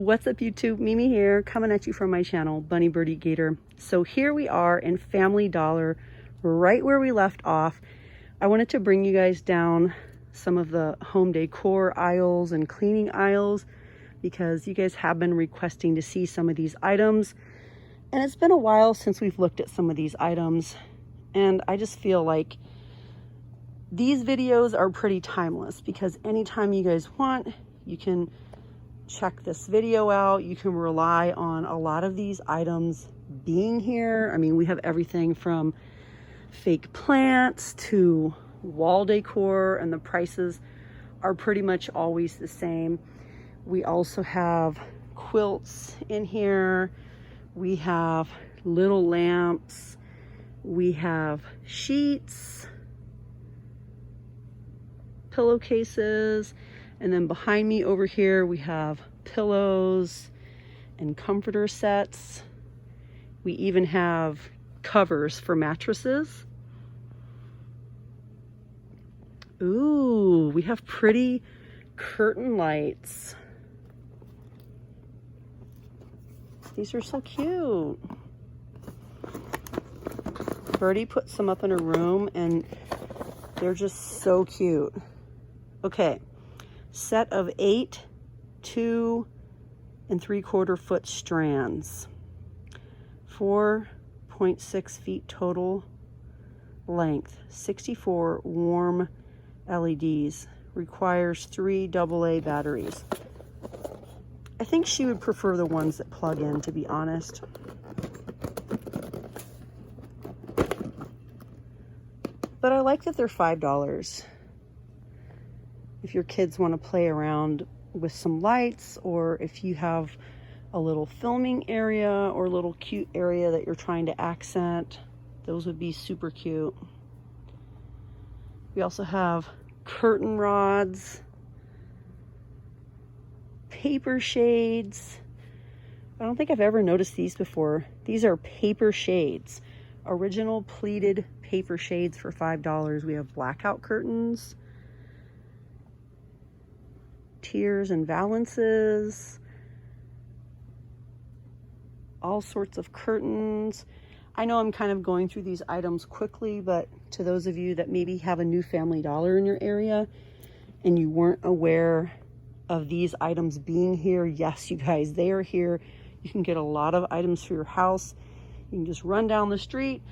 What's up YouTube? Mimi here, coming at you from my channel, Bunny Birdy Gator. So here we are in Family Dollar, right where we left off. I wanted to bring you guys down some of the home decor aisles and cleaning aisles because you guys have been requesting to see some of these items. And it's been a while since we've looked at some of these items. And I just feel like these videos are pretty timeless because anytime you guys want, you can check this video out. You can rely on a lot of these items being here. I mean, we have everything from fake plants to wall decor, and the prices are pretty much always the same. We also have quilts in here. We have little lamps. We have sheets, pillowcases, and then behind me over here, we have pillows and comforter sets. We even have covers for mattresses. Ooh, we have pretty curtain lights. These are so cute. Birdy put some up in her room and they're just so cute. Okay. Set of 8 2 3/4 foot strands, 4.6 feet total length, 64 warm LEDs, requires 3 AA batteries. I think she would prefer the ones that plug in, to be honest. But I like that they're $5. If your kids want to play around with some lights, or if you have a little filming area or a little cute area that you're trying to accent, those would be super cute. We also have curtain rods, paper shades. I don't think I've ever noticed these before. These are paper shades, original pleated paper shades for $5. We have blackout curtains, tiers and valances, all sorts of curtains. I know I'm kind of going through these items quickly, but to those of you that maybe have a new Family Dollar in your area and you weren't aware of these items being here, yes, you guys, they are here. You can get a lot of items for your house. You can just run down the street,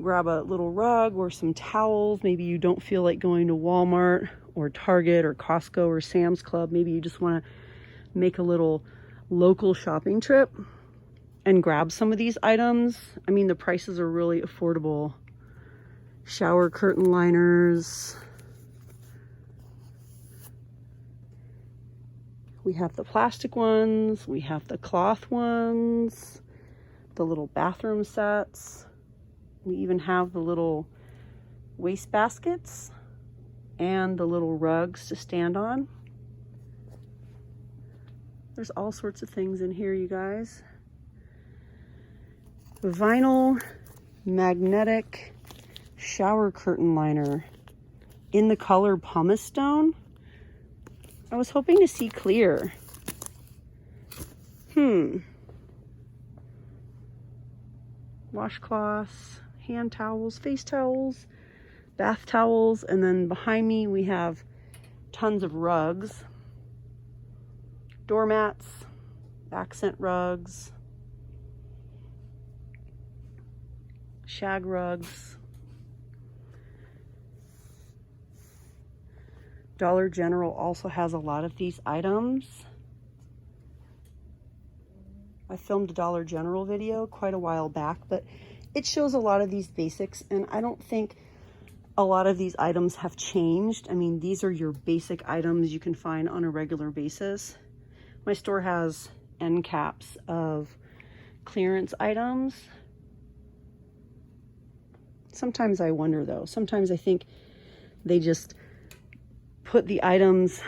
grab a little rug or some towels. Maybe you don't feel like going to Walmart or Target or Costco or Sam's Club. Maybe you just want to make a little local shopping trip and grab some of these items. I mean, the prices are really affordable. Shower curtain liners. We have the plastic ones. We have the cloth ones. The little bathroom sets. We even have the little waste baskets and the little rugs to stand on. There's all sorts of things in here, you guys. Vinyl magnetic shower curtain liner in the color pumice stone. I was hoping to see clear. Washcloths, hand towels, face towels, bath towels, and then behind me we have tons of rugs, doormats, accent rugs, shag rugs. Dollar General also has a lot of these items. I filmed a Dollar General video quite a while back, but it shows a lot of these basics, and I don't think a lot of these items have changed. I mean, these are your basic items you can find on a regular basis. My store has end caps of clearance items. Sometimes I wonder though, sometimes I think they just put the items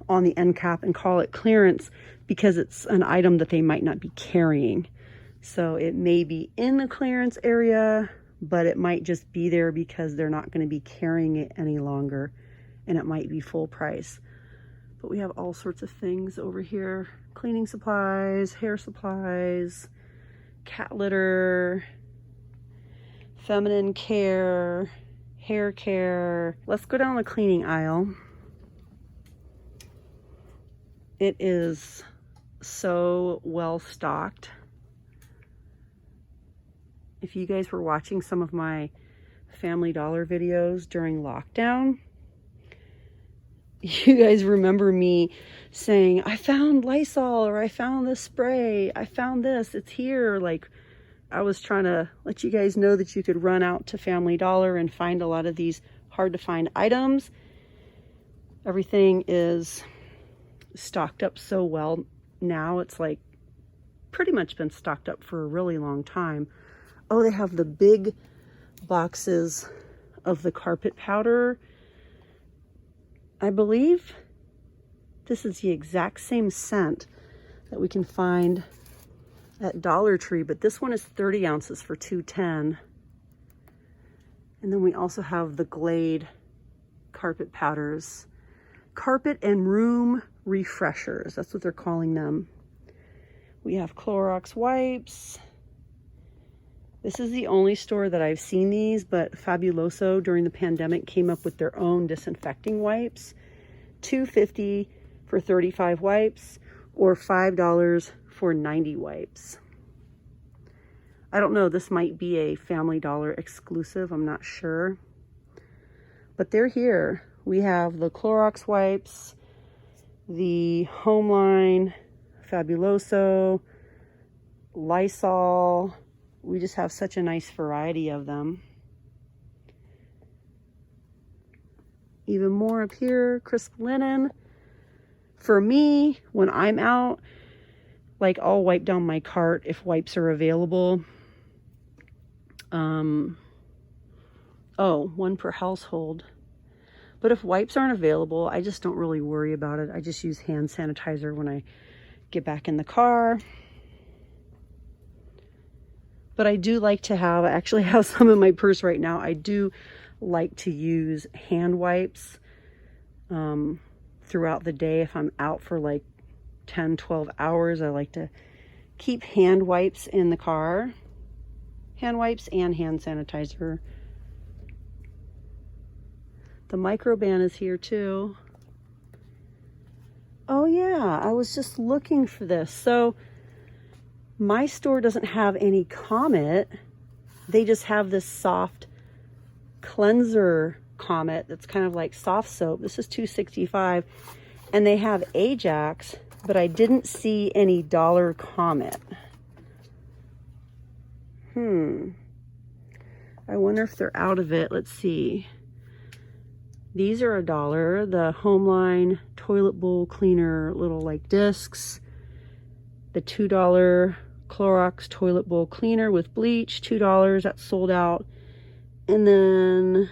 on the end cap and call it clearance because it's an item that they might not be carrying. So it may be in the clearance area, but it might just be there because they're not going to be carrying it any longer, and it might be full price. But we have all sorts of things over here. Cleaning supplies, hair supplies, cat litter, feminine care, hair care. Let's go down the cleaning aisle. It is so well stocked. If you guys were watching some of my Family Dollar videos during lockdown, you guys remember me saying, I found Lysol, or I found this spray, I found this, it's here. Like, I was trying to let you guys know that you could run out to Family Dollar and find a lot of these hard to find items. Everything is stocked up so well now. It's like pretty much been stocked up for a really long time. Oh, they have the big boxes of the carpet powder. I believe this is the exact same scent that we can find at Dollar Tree, but this one is 30 ounces for $2.10. And then we also have the Glade carpet powders. Carpet and room refreshers, that's what they're calling them. We have Clorox wipes. This is the only store that I've seen these, but Fabuloso during the pandemic came up with their own disinfecting wipes. $2.50 for 35 wipes, or $5 for 90 wipes. I don't know, this might be a Family Dollar exclusive, I'm not sure. But they're here. We have the Clorox wipes, the Homeline, Fabuloso, Lysol. We just have such a nice variety of them. Even more up here, crisp linen. For me, when I'm out, like, I'll wipe down my cart if wipes are available. Oh, one per household. But if wipes aren't available, I just don't really worry about it. I just use hand sanitizer when I get back in the car. But I do like to have, I actually have some in my purse right now. I do like to use hand wipes throughout the day. If I'm out for like 10, 12 hours, I like to keep hand wipes in the car. Hand wipes and hand sanitizer. The Microban is here too. Oh yeah, I was just looking for this. So my store doesn't have any Comet. They just have this soft cleanser Comet that's kind of like soft soap. This is $2.65. And they have Ajax, but I didn't see any Dollar Comet. I wonder if they're out of it. Let's see. These are $1. The Homeline toilet bowl cleaner little like discs. The $2 Clorox toilet bowl cleaner with bleach, $2. That's sold out. And then,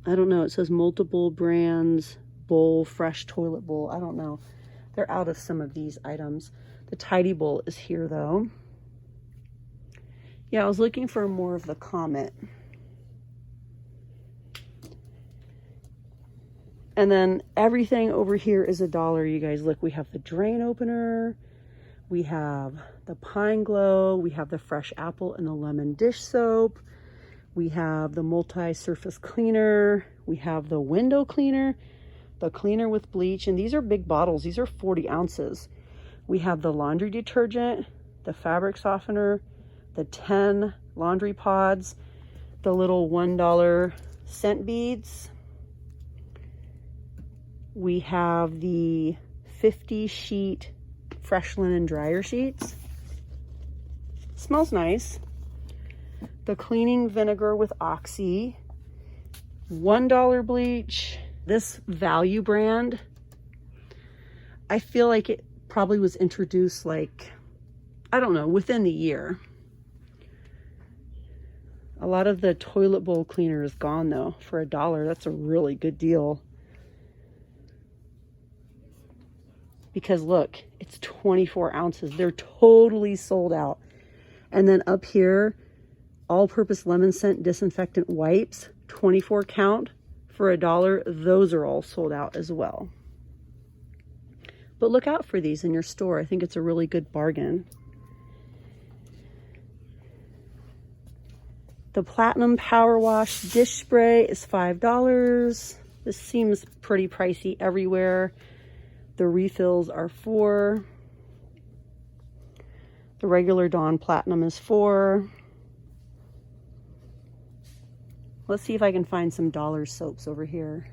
I don't know, it says multiple brands bowl, fresh toilet bowl. I don't know. They're out of some of these items. The Tidy Bowl is here though. Yeah, I was looking for more of the Comet. And then everything over here is $1, you guys. Look, we have the drain opener. We have the Pine Glow. We have the fresh apple and the lemon dish soap. We have the multi-surface cleaner. We have the window cleaner, the cleaner with bleach. And these are big bottles. These are 40 ounces. We have the laundry detergent, the fabric softener, the 10 laundry pods, the little $1 scent beads. We have the 50 sheet fresh linen dryer sheets. Smells nice. The cleaning vinegar with Oxy. $1 bleach. This Value brand, I feel like it probably was introduced like, I don't know, within the year. A lot of the toilet bowl cleaner is gone though for $1. That's a really good deal. Because look, it's 24 ounces. They're totally sold out. And then up here, all-purpose lemon scent disinfectant wipes, 24 count for $1. Those are all sold out as well. But look out for these in your store. I think it's a really good bargain. The Platinum Power Wash dish spray is $5. This seems pretty pricey everywhere. The refills are $4. The regular Dawn Platinum is $4. Let's see if I can find some dollar soaps over here.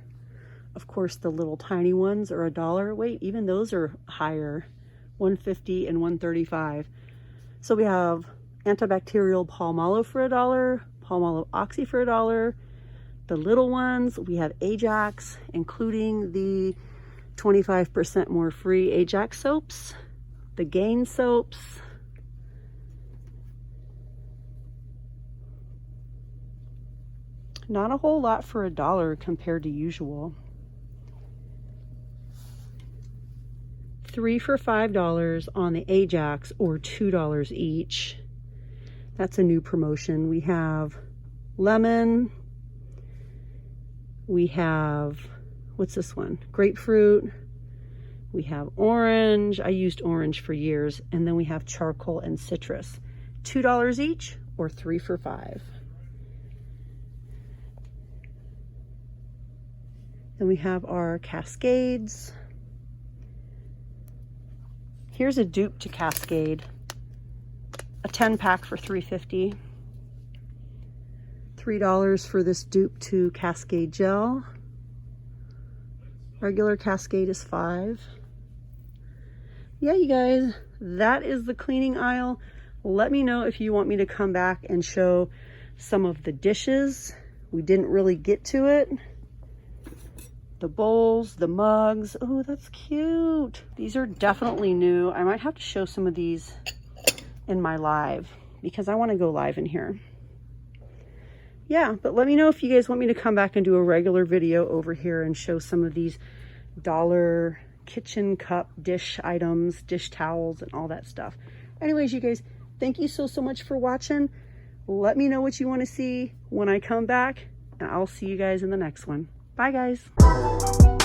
Of course, the little tiny ones are $1. Wait, even those are higher, $1.50 and $1.35. So we have antibacterial Palmolive for $1, Palmolive Oxy for $1. The little ones, we have Ajax, including the 25% more free Ajax soaps, the Gain soaps. Not a whole lot for $1 compared to usual. 3 for $5 on the Ajax, or $2 each. That's a new promotion. We have lemon. We have, what's this one? Grapefruit. We have orange. I used orange for years. And then we have charcoal and citrus. $2 each, or 3 for $5. Then we have our Cascades. Here's a dupe to Cascade. A 10-pack for $3.50. $3 for this dupe to Cascade gel. Regular Cascade is $5. Yeah, you guys, that is the cleaning aisle. Let me know if you want me to come back and show some of the dishes. We didn't really get to it. The bowls, the mugs. Oh, that's cute. These are definitely new. I might have to show some of these in my live because I want to go live in here. Yeah, but let me know if you guys want me to come back and do a regular video over here and show some of these dollar kitchen cup dish items, dish towels, and all that stuff. Anyways, you guys, thank you so much for watching. Let me know what you want to see when I come back, and I'll see you guys in the next one. Bye, guys.